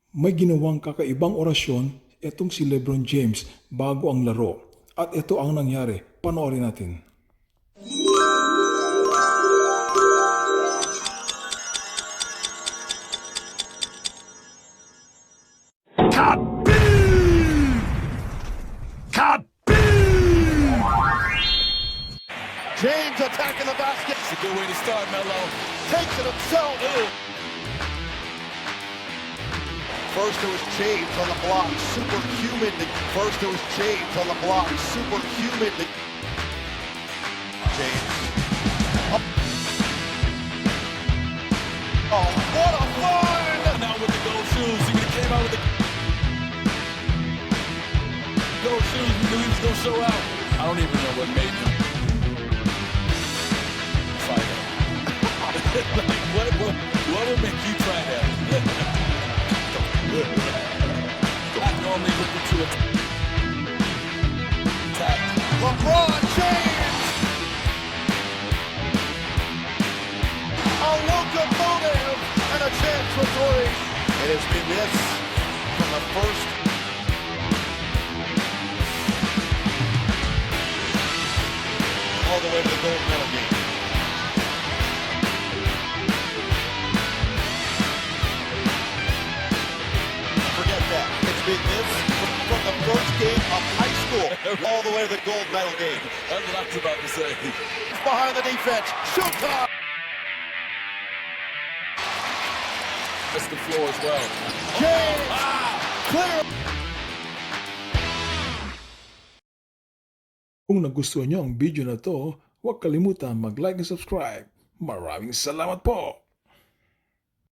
May ginawang kakaibang orasyon itong si LeBron James bago ang laro. At ito ang nangyari. Panoorin natin. Kaboom! Kaboom! James attacking the basket. It's a good way to start, Melo. Takes it himself. First it was James on the block. Superhuman. First it was James on the block. Superhuman. James. Up. Oh, what a find! Now with the gold shoes, he came out with the gold shoes. We knew he was gonna show out. I don't even know what made him try that. Like, what would make you try that? Not normally looking to attack. LeBron James! A locomotive and a chance for three. It has been this from the first. All the way to the gold medal game. Forget that. It's been this from the first game of high school all the way to the gold medal game. That's what I was about to say. Behind the defense. Shoot time. That's the floor as well. James. Clear. Kung nagustuhan nyo ang video na to, huwag kalimutan mag-like and subscribe. Maraming salamat po!